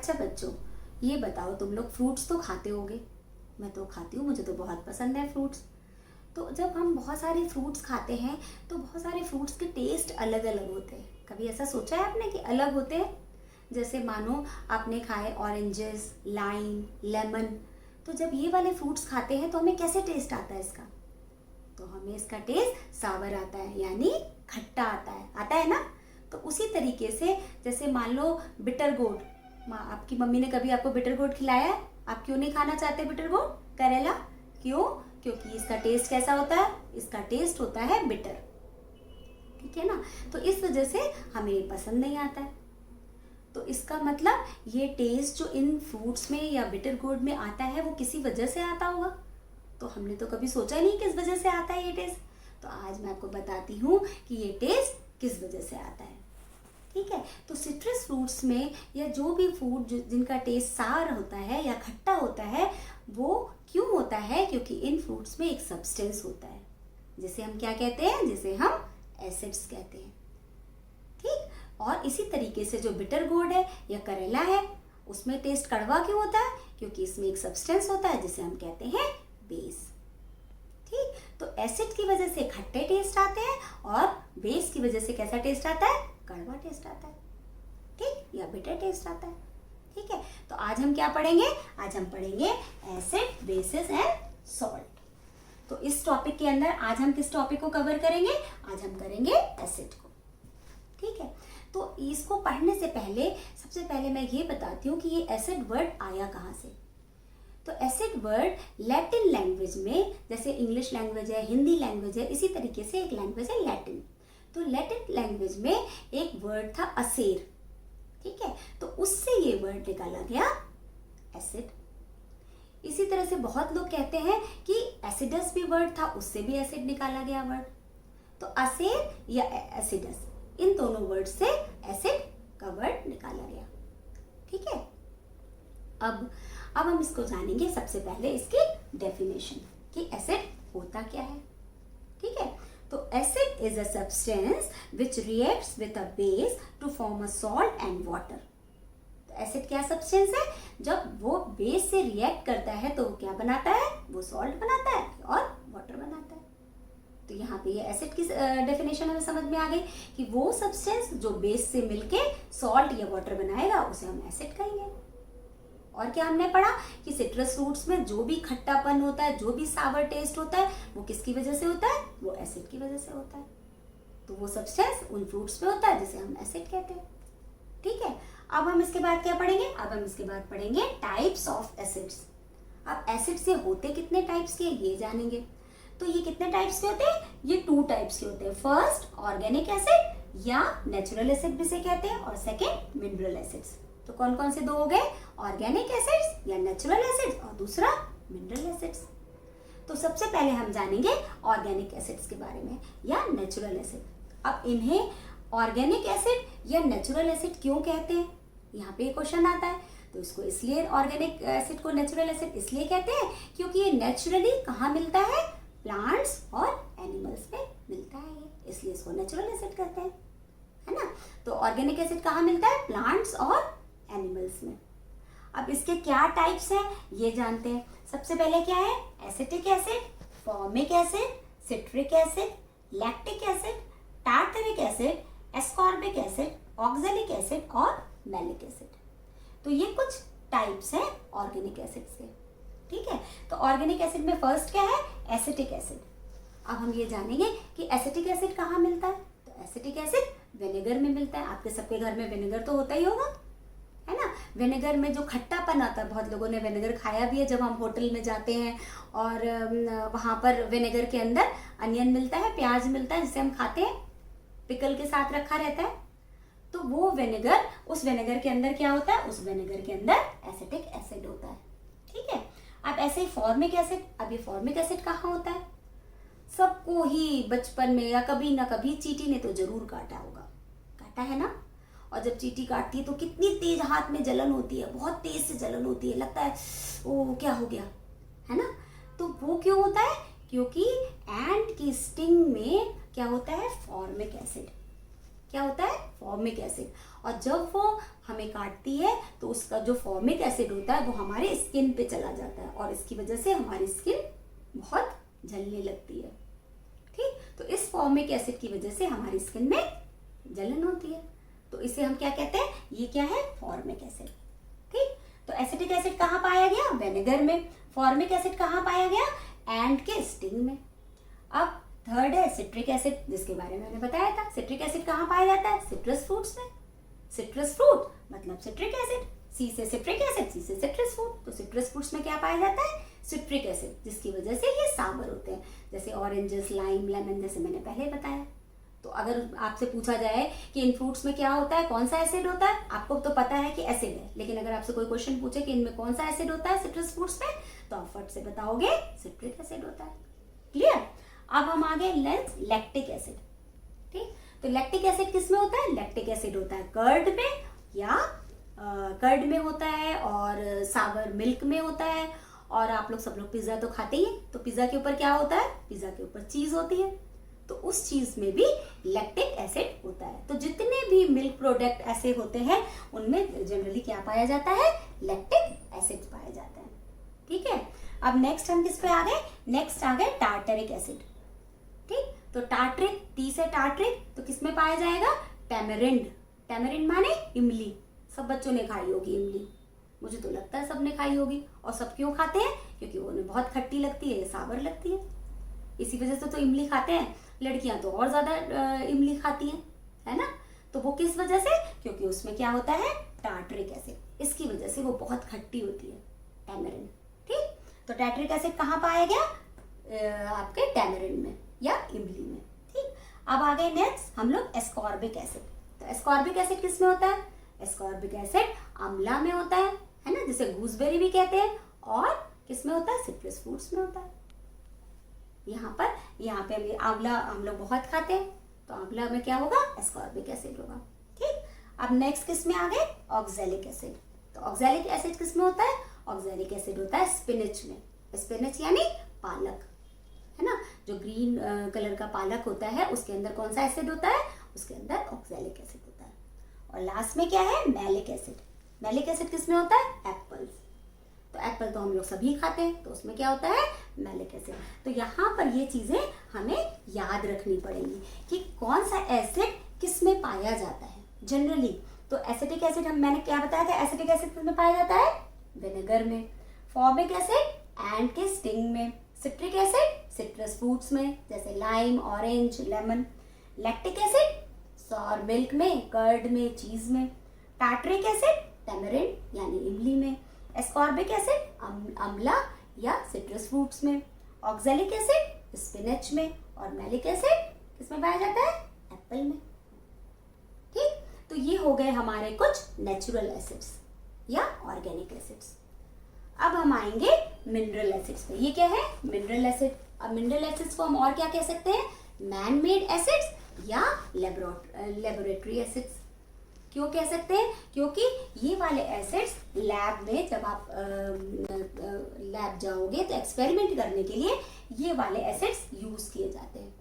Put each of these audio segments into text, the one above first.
अच्छा बच्चों, ये बताओ तुम लोग फ्रूट्स तो खाते होगे। मैं तो खाती हूँ, मुझे तो बहुत पसंद है फ्रूट्स। तो जब हम बहुत सारे फ्रूट्स खाते हैं तो बहुत सारे फ्रूट्स के टेस्ट अलग अलग होते हैं। कभी ऐसा सोचा है आपने कि अलग होते हैं? जैसे मानो आपने खाए ऑरेंजेस, लाइम, लेमन, तो जब ये वाले फ्रूट्स खाते हैं तो हमें कैसे टेस्ट आता है इसका? तो हमें इसका टेस्ट सावर आता है, यानी खट्टा आता है ना। तो उसी तरीके से जैसे मान लो बिटर गोर्ड, आपकी मम्मी ने कभी आपको बिटर गोर्ड खिलाया है? आप क्यों नहीं खाना चाहते बिटर गोर्ड, करेला? क्यों? क्योंकि इसका टेस्ट कैसा होता है? इसका टेस्ट होता है बिटर, ठीक है ना। तो इस वजह से हमें ये पसंद नहीं आता है। तो इसका मतलब ये टेस्ट जो इन फ्रूट्स में या बिटर गोर्ड में आता है वो किसी वजह से आता होगा। तो हमने तो कभी सोचा नहीं किस वजह से आता है ये टेस्ट। तो आज मैं आपको बताती हूँ कि ये टेस्ट किस वजह से आता है, ठीक है। तो सिट्रस फ्रूट्स में या जो भी फ्रूट जिनका टेस्ट सार होता है या खट्टा होता है, वो क्यों होता है? क्योंकि इन फ्रूट्स में एक सब्सटेंस होता है जिसे हम क्या कहते हैं? जिसे हम एसिड्स कहते हैं, ठीक। और इसी तरीके से जो बिटर गोर्ड है या करेला है, उसमें टेस्ट कड़वा क्यों होता है? क्योंकि इसमें एक सब्सटेंस होता है जिसे हम कहते हैं बेस, ठीक। तो एसिड की वजह से खट्टे टेस्ट आते हैं और बेस की वजह से कैसा टेस्ट आता है? कड़वा टेस्ट आता है, ठीक, या बिटर टेस्ट आता है, ठीक है। तो आज हम क्या पढ़ेंगे? आज हम पढ़ेंगे एसिड, बेसिस एंड सॉल्ट। तो इस टॉपिक के अंदर आज हम किस टॉपिक को कवर करेंगे? आज हम करेंगे एसिड को, ठीक है। तो इसको पढ़ने से पहले सबसे पहले मैं ये बताती हूँ कि ये एसिड वर्ड आया कहाँ से। तो एसिड वर्ड लैटिन लैंग्वेज में, जैसे इंग्लिश लैंग्वेज है, हिंदी लैंग्वेज है, इसी तरीके से एक लैंग्वेज है लैटिन। तो लैटिन लैंग्वेज में एक वर्ड था असेर, ठीक है। तो उससे ये वर्ड निकाला गया एसिड। इसी तरह से बहुत लोग कहते हैं कि एसिडस भी वर्ड था, उससे भी एसिड निकाला गया वर्ड। तो असेर या एसिडस, इन दोनों वर्ड से एसिड का वर्ड निकाला गया, ठीक है। अब हम इसको जानेंगे। सबसे पहले इसकी डेफिनेशन कि एसिड होता क्या है, ठीक है। तो acid is a substance which reacts with a base to form a salt and water. तो एसिड क्या सब्सटेंस है? जब वो बेस से रिएक्ट करता है तो वो क्या बनाता है? वो सॉल्ट बनाता है और वाटर बनाता है। तो यहाँ पे ये एसिड की डेफिनेशन हमें समझ में आ गई कि वो सब्सटेंस जो बेस से मिलके सॉल्ट या वाटर बनाएगा उसे हम एसिड कहेंगे। और क्या हमने पढ़ा कि सिट्रस फ्रूट्स में जो भी खट्टापन होता है, जो भी सावर टेस्ट होता है, वो किसकी वजह से होता है? वो एसिड की वजह से होता है। तो वो सब्सटेंस उन फ्रूट्स में होता है जिसे हम एसिड कहते हैं, ठीक है। अब हम इसके बाद क्या पढ़ेंगे? अब हम इसके बाद पढ़ेंगे टाइप्स ऑफ एसिड्स। अब एसिड से होते कितने टाइप्स के ये जानेंगे। तो ये कितने टाइप्स के होते हैं? ये 2 टाइप्स के होते हैं। फर्स्ट ऑर्गेनिक एसिड या नेचुरल एसिड भी से कहते हैं, और सेकेंड मिनरल एसिड्स। तो कौन कौन से 2 हो गए? ऑर्गेनिक एसिड्स या नेचुरल एसिड्स, और दूसरा मिनरल एसिड्स। तो सबसे पहले हम जानेंगे ऑर्गेनिक एसिड्स के बारे में या नेचुरल एसिड। अब इन्हें ऑर्गेनिक एसिड या नेचुरल एसिड क्यों कहते हैं? यहाँ पे क्वेश्चन आता है। तो इसको इसलिए ऑर्गेनिक एसिड को नेचुरल एसिड इसलिए कहते हैं क्योंकि ये नेचुरली कहाँ मिलता है? प्लांट्स और एनिमल्स में मिलता है ये, इसलिए इसको नेचुरल एसिड कहते हैं, है ना। तो ऑर्गेनिक एसिड कहाँ मिलता है? प्लांट्स और एनिमल्स में। अब इसके क्या टाइप्स हैं ये जानते हैं। सबसे पहले क्या है? Acetic acid, formic acid, citric acid, lactic acid, tartaric acid, ascorbic acid, oxalic acid और मैलिक एसिड। तो ये कुछ टाइप्स हैं ऑर्गेनिक एसिड्स के, ठीक है। तो ऑर्गेनिक एसिड में फर्स्ट क्या है? Acetic acid. अब हम ये जानेंगे कि एसिटिक एसिड कहाँ मिलता है। तो एसिटिक एसिड विनेगर में मिलता है। आपके सबके घर में विनेगर तो होता ही होगा, है ना। विनेगर में जो खट्टापन आता है, बहुत लोगों ने विनेगर खाया भी है जब हम होटल में जाते हैं और वहाँ पर विनेगर के अंदर अनियन मिलता है, प्याज मिलता है जिसे हम खाते हैं, पिकल के साथ रखा रहता है। तो वो विनेगर, उस विनेगर के अंदर क्या होता है? उस विनेगर के अंदर एसिटिक एसिड होता है, ठीक है। अब ऐसे ही फॉर्मिक एसिड। अब ये फॉर्मिक एसिड कहाँ होता है? सबको ही बचपन में या कभी ना कभी चींटी ने तो जरूर काटा होगा, काटा है ना। और जब चींटी काटती है तो कितनी तेज हाथ में जलन होती है, बहुत तेज से जलन होती है, लगता है ओ क्या हो गया, है ना। तो वो क्यों होता है? क्योंकि एंट की स्टिंग में क्या होता है? Formic acid. क्या होता है, फॉर्मिक एसिड। और जब वो हमें काटती है तो उसका जो फॉर्मिक एसिड होता है वो हमारे स्किन पे चला जाता है और इसकी वजह से हमारी स्किन बहुत जलने लगती है। ठीक, तो इस फॉर्मिक एसिड की वजह से हमारी स्किन में जलन होती है, तो इसे हम क्या कहते हैं, ये क्या है, फॉर्मिक एसिड। ठीक, तो एसिटिक एसिड कहाँ पाया गया, विनेगर में। फॉर्मिक एसिड कहाँ पाया गया, एंट के स्टिंग में। अब थर्ड है सिट्रिक एसिड, जिसके बारे में मैंने बताया था। सिट्रिक एसिड कहाँ पाया जाता है, सिट्रस फ्रूट्स में। सिट्रस फ्रूट मतलब सिट्रिक एसिड, सी से सिट्रिक एसिड, सी से सिट्रस फ्रूट। तो सिट्रस फ्रूट्स में क्या पाया जाता है, सिट्रिक एसिड, जिसकी वजह से ये सावर होते हैं, जैसे ऑरेंजेस, लाइम, लेमन, जैसे मैंने पहले बताया। तो अगर आपसे पूछा जाए कि इन फ्रूट्स में क्या होता है, कौन सा एसिड होता है, आपको तो पता है कि एसिड है, लेकिन अगर आपसे कोई क्वेश्चन पूछे कि इनमें कौन सा एसिड होता है सिट्रस फ्रूट्स में, तो आप फट से बताओगे सिट्रिक एसिड होता है। क्लियर। अब हम आगे लेंस लैक्टिक एसिड। ठीक, तो लैक्टिक एसिड किस में होता है, लैक्टिक एसिड होता है कर्ड में, या कर्ड में होता है, और सावर मिल्क में होता है। और आप लोग सब लोग पिज्जा तो खाते ही हैं, तो पिज्जा के ऊपर क्या होता है, पिज्जा के ऊपर चीज होती है, तो उस चीज में भी लैक्टिक एसिड होता है। तो जितने भी मिल्क प्रोडक्ट ऐसे होते हैं उनमें जनरली क्या पाया जाता है, लैक्टिक एसिड पाया जाता है। ठीक है, अब नेक्स्ट हम किस पे आ गए, नेक्स्ट आ गए टार्टरिक एसिड। ठीक, तो टार्टरिक, टी से टार्टरिक, तो किस में पाया जाएगा, टैमरिंड। टैमरिंड माने इमली, सब बच्चों ने खाई होगी इमली, मुझे तो लगता है सबने खाई होगी। और सब क्यों खाते हैं, क्योंकि वो उन्हें बहुत खट्टी लगती है, सावर लगती है, इसी वजह से तो इमली खाते हैं। लड़कियां तो और ज्यादा इमली खाती हैं, है ना। तो वो किस वजह से, क्योंकि उसमें क्या होता है, टार्टरिक एसिड, इसकी वजह से वो बहुत खट्टी होती है, टैमरिंड। ठीक, तो टार्टरिक एसिड कहाँ पाया गया, आपके टैमरिंड में या इमली में। ठीक, अब आ गए नेक्स्ट हम लोग एस्कॉर्बिक एसिड। तो एस्कॉर्बिक एसिड किस में होता है, एस्कॉर्बिक एसिड आंवला में होता है ना, जिसे गूसबेरी भी कहते हैं। और किस में होता है, सिट्रस फ्रूट्स में होता है। यहाँ पे हम आंवला हम लोग बहुत खाते हैं, तो आंवला में क्या होगा, एस्कॉर्बिक एसिड होगा। ठीक, अब नेक्स्ट किस में आ गए, ऑक्सैलिक एसिड। तो ऑक्सैलिक एसिड किस में होता है, ऑक्सैलिक एसिड होता है स्पिनच में। स्पिनच यानी पालक, है ना, जो ग्रीन कलर का पालक होता है उसके अंदर कौन सा एसिड होता है, उसके अंदर ऑक्सैलिक एसिड होता है। और लास्ट में क्या है, मैलिक एसिड। मैलिक एसिड किस में होता है, एप्पल्स। तो एप्पल तो हम लोग सभी खाते हैं, तो उसमें क्या होता है, मैलिक एसिड। तो यहाँ पर ये चीजें हमें याद रखनी पड़ेंगी कि कौन सा एसिड किस में पाया जाता है जनरली। तो एसिटिक एसिड मैंने क्या बताया था, एसिटिक एसिड किस में पाया जाता है, विनेगर में। फॉर्मिक एसिड एंट के स्टिंग में। सिट्रिक एसिड सिट्रस फ्रूट्स में, जैसे lime, orange, lemon. Lactic acid sour milk में, कर्ड में, चीज में। टार्टरिक एसिड टैमरिंड यानी इमली में। एस्कॉर्बिक एसिड आंवला या सिट्रस फ्रूट्स में। ऑक्सैलिक एसिड स्पिनच में। और मैलिक एसिड किसमें पाया जाता है, एप्पल में। ठीक, तो ये हो गए हमारे कुछ नेचुरल एसिड्स या ऑर्गेनिक एसिड्स। अब हम आएंगे मिनरल एसिड्स पे। ये क्या है, मिनरल एसिड। अब मिनरल एसिड्स को हम और क्या कह सकते हैं, मैन मेड एसिड्स या लेबोरेटरी एसिड्स। क्यों कह सकते हैं, क्योंकि ये वाले एसिड्स लैब में जब आप लैब जाओगे तो एक्सपेरिमेंट करने के लिए ये वाले एसिड्स यूज किए जाते हैं।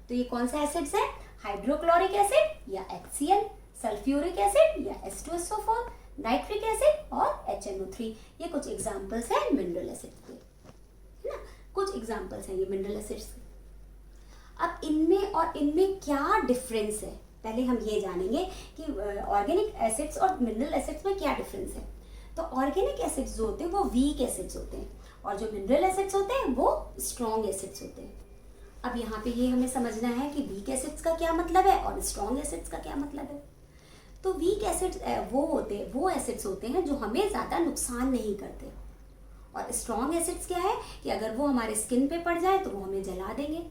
तो ये कौन सा एसिड्स है, हाइड्रोक्लोरिक एसिड या HCl, सल्फ्यूरिक एसिड या H2SO4, नाइट्रिक एसिड और HNO3। ये कुछ एग्जांपल्स हैं मिनरल एसिड्स के, है ना, कुछ एग्जांपल्स हैं ये मिनरल एसिड्स के। अब इनमें और इनमें क्या डिफरेंस है, पहले हम ये जानेंगे कि ऑर्गेनिक एसिड्स और मिनरल एसिड्स में क्या डिफरेंस है। तो ऑर्गेनिक एसिड्स जो होते हैं वो वीक एसिड्स होते हैं, और जो मिनरल एसिड्स होते हैं वो स्ट्रॉन्ग एसिड्स होते हैं। अब यहाँ पे ये हमें समझना है कि वीक एसिड्स का क्या मतलब है और स्ट्रॉन्ग एसिड्स का क्या मतलब है। तो वीक एसिड्स वो एसिड्स होते हैं जो हमें ज़्यादा नुकसान नहीं करते, और स्ट्रॉन्ग एसिड्स क्या है कि अगर वो हमारे स्किन पे पड़ जाए तो वो हमें जला देंगे,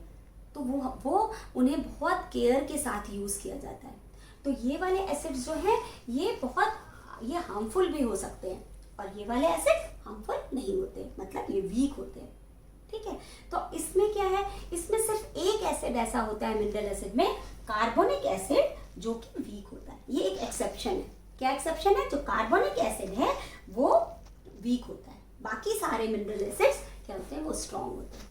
तो वो उन्हें बहुत केयर के साथ यूज़ किया जाता है। तो ये वाले एसिड्स जो हैं ये हार्मफुल भी हो सकते हैं, और ये वाले एसिड हार्मफुल नहीं होते, मतलब ये वीक होते हैं। ठीक है, तो इसमें क्या है, इसमें सिर्फ एक एसिड ऐसा होता है मिनरल एसिड में, कार्बोनिक एसिड, जो कि वीक होता है। ये एक एक्सेप्शन है। क्या एक्सेप्शन है, जो कार्बोनिक एसिड है वो वीक होता है, बाकी सारे मिनरल एसिड्स क्या होते हैं, वो स्ट्रॉन्ग होते हैं।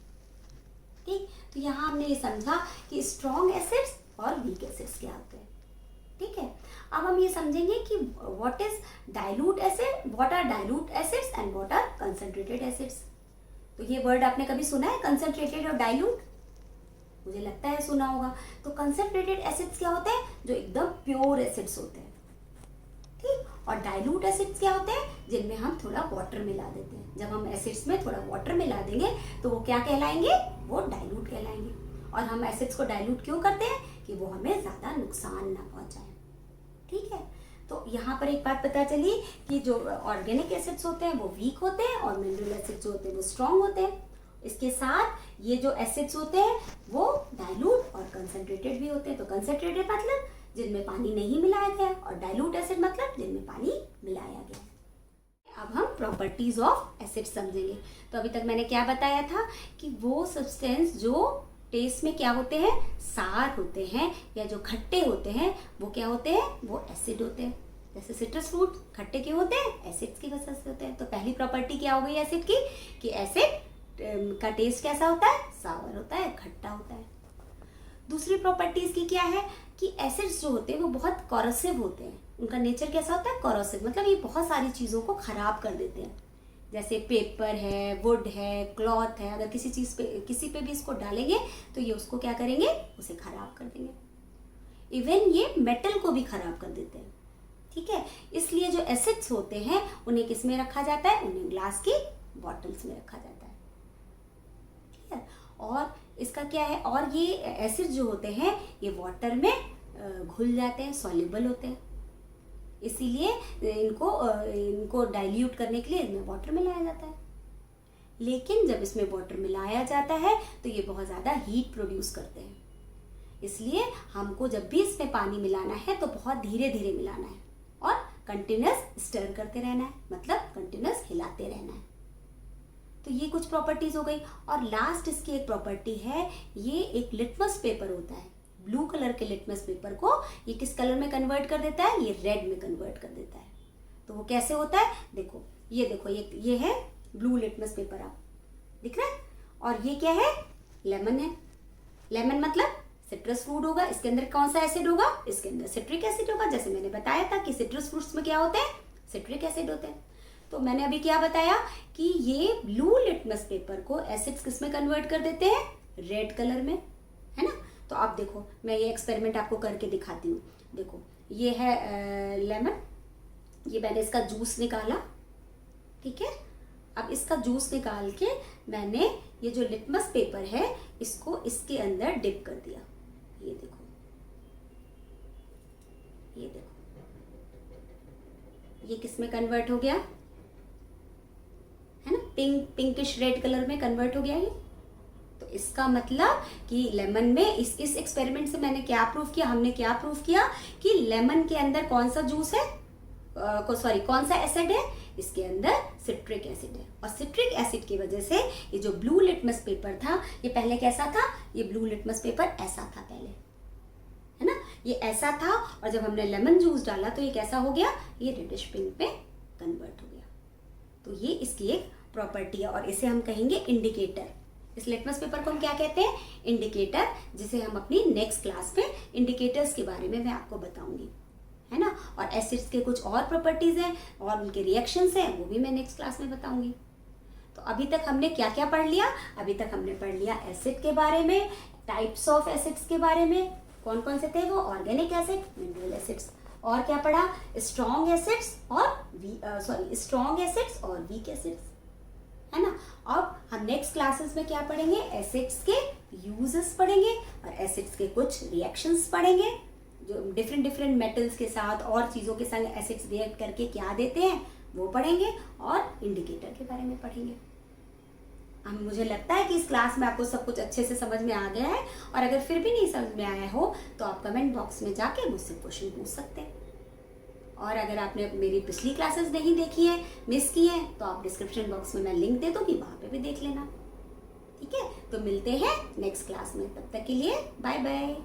ठीक, तो यहाँ हमने ये समझा कि स्ट्रॉन्ग एसिड्स और वीक एसिड्स क्या होते हैं। ठीक है। अब हम ये समझेंगे कि what is dilute acid, what are dilute acids and what are concentrated acids. तो ये वर्ड आपने कभी सुना है, कंसंट्रेटेड और डाइल्यूट? मुझे लगता है सुना होगा। तो कंसंट्रेटेड एसिड्स क्या होते हैं? जो एकदम प्योर एसिड्स होते हैं, ठीक। और डाइल्यूट एसिड्स क्या होते हैं? जिनमें हम थोड़ा वाटर मिला देते हैं। जब हम एसिड्स में थोड़ा वाटर मिला देंगे तो वो क्या कहलाएंगे? वो डाइल्यूट कहलाएंगे। और हम एसिड्स को डाइल्यूट क्यों करते हैं? कि वो हमें ज्यादा नुकसान ना पहुंचाए, ठीक है। तो यहाँ पर एक बात पता चली कि जो ऑर्गेनिक एसिड्स होते हैं वो वीक होते हैं और मिनरल एसिड्स जो होते हैं वो स्ट्रॉन्ग होते हैं। इसके साथ ये जो एसिड्स होते हैं वो डाइल्यूट और कंसंट्रेटेड भी होते हैं। तो कंसंट्रेटेड मतलब जिनमें पानी नहीं मिलाया गया, और डाइल्यूट एसिड मतलब जिनमें पानी मिलाया गया। अब हम प्रॉपर्टीज ऑफ एसिड समझेंगे। तो अभी तक मैंने क्या बताया था कि वो सब्सटेंस जो टेस्ट में क्या होते हैं? सार होते हैं, या जो खट्टे होते हैं वो क्या होते हैं? वो एसिड होते हैं। जैसे सिट्रस फ्रूट खट्टे क्यों होते हैं? एसिड्स की वजह से होते हैं। तो पहली प्रॉपर्टी क्या हो गई एसिड की? कि एसिड का टेस्ट कैसा होता है? सावर होता है, खट्टा होता है। दूसरी प्रॉपर्टी इसकी क्या है? कि एसिड्स जो होते हैं वो बहुत कॉरोसिव होते हैं। उनका नेचर कैसा होता है? कॉरोसिव, मतलब ये बहुत सारी चीजों को खराब कर देते हैं। जैसे पेपर है, वुड है, क्लॉथ है, अगर किसी पे भी इसको डालेंगे तो ये उसको क्या करेंगे? उसे खराब कर देंगे। इवन ये मेटल को भी खराब कर देते हैं, ठीक है। इसलिए जो एसिड्स होते हैं उन्हें किस में रखा जाता है? उन्हें ग्लास की बॉटल्स में रखा जाता है, ठीक है। और इसका क्या है? और ये एसिड जो होते हैं ये वाटर में घुल जाते हैं, सॉल्युबल होते हैं। इसीलिए इनको डाइल्यूट करने के लिए इसमें वाटर मिलाया जाता है। लेकिन जब इसमें वाटर मिलाया जाता है तो ये बहुत ज़्यादा हीट प्रोड्यूस करते हैं। इसलिए हमको जब भी इसमें पानी मिलाना है तो बहुत धीरे धीरे मिलाना है और कंटिन्यूस स्टर करते रहना है, मतलब कंटिन्यूस हिलाते रहना है। तो ये कुछ प्रॉपर्टीज हो गई। और लास्ट इसकी एक प्रॉपर्टी है, ये एक लिटमस पेपर होता है। ब्लू कलर के लिटमस पेपर को ये किस कलर में कन्वर्ट कर देता है? ये रेड में कन्वर्ट कर देता है। तो वो कैसे होता है? देखो ये है ब्लू लिटमस पेपर, आप दिख रहा है। और ये क्या है? लेमन है। लेमन मतलब सिट्रस फ्रूट होगा। इसके अंदर कौन सा एसिड होगा? इसके अंदर सिट्रिक एसिड होगा। जैसे मैंने बताया था कि सिट्रस फ्रूट्स में क्या होते हैं? सिट्रिक एसिड होते हैं। तो मैंने अभी क्या बताया कि ये ब्लू लिटमस पेपर को एसिड्स किस में कन्वर्ट कर देते हैं? रेड कलर में, है ना। तो आप देखो, मैं ये एक्सपेरिमेंट आपको करके दिखाती हूँ। देखो ये है लेमन, ये मैंने इसका जूस निकाला, ठीक है। अब इसका जूस निकाल के मैंने ये जो लिटमस पेपर है इसको इसके अंदर डिप कर दिया। ये देखो, ये देखो, ये किस में कन्वर्ट हो गया? है ना, पिंकिश रेड कलर में कन्वर्ट हो गया ये। तो इसका मतलब कि लेमन में इस एक्सपेरिमेंट से मैंने क्या प्रूफ किया? हमने क्या प्रूफ किया कि लेमन के अंदर कौन सा जूस है, कौन सा एसिड है? इसके अंदर सिट्रिक एसिड है। और सिट्रिक एसिड की वजह से ये जो ब्लू लिटमस पेपर था, ये पहले कैसा था? ये ब्लू लिटमस पेपर ऐसा था पहले, है ना, ये ऐसा था। और जब हमने लेमन जूस डाला तो ये कैसा हो गया? ये रेडिश पिंक में कन्वर्ट हो गया। तो ये इसकी एक प्रॉपर्टी है और इसे हम कहेंगे इंडिकेटर। इस लिटमस पेपर को हम क्या कहते हैं? इंडिकेटर, जिसे हम अपनी नेक्स्ट क्लास में इंडिकेटर्स के बारे में मैं आपको बताऊंगी, है ना। और एसिड्स के कुछ और प्रॉपर्टीज हैं और उनके रिएक्शंस हैं, वो भी मैं नेक्स्ट क्लास में बताऊंगी। तो अभी तक हमने क्या क्या पढ़ लिया? अभी तक हमने पढ़ लिया एसिड के बारे में, टाइप्स ऑफ एसिड्स के बारे में, कौन कौन से थे वो? Organic acid, mineral acids. और क्या पढ़ा? स्ट्रॉन्ग एसिड्स और वीक एसिड्स, है ना। अब हम नेक्स्ट क्लासेस में क्या पढ़ेंगे? एसिड्स के यूजेस पढ़ेंगे और एसिड्स के कुछ रिएक्शंस पढ़ेंगे, जो डिफरेंट मेटल्स के साथ और चीज़ों के संग एसिड्स रिएक्ट करके क्या देते हैं वो पढ़ेंगे, और इंडिकेटर के बारे में पढ़ेंगे। अब मुझे लगता है कि इस क्लास में आपको सब कुछ अच्छे से समझ में आ गया है। और अगर फिर भी नहीं समझ में आया हो तो आप कमेंट बॉक्स में जाके मुझसे क्वेश्चन पूछ सकते हैं। और अगर आपने मेरी पिछली क्लासेस नहीं देखी है, मिस की है, तो आप डिस्क्रिप्शन बॉक्स में मैं लिंक दे दूंगी, वहां पे भी देख लेना, ठीक है। तो मिलते हैं नेक्स्ट क्लास में, तब तक के लिए बाय बाय।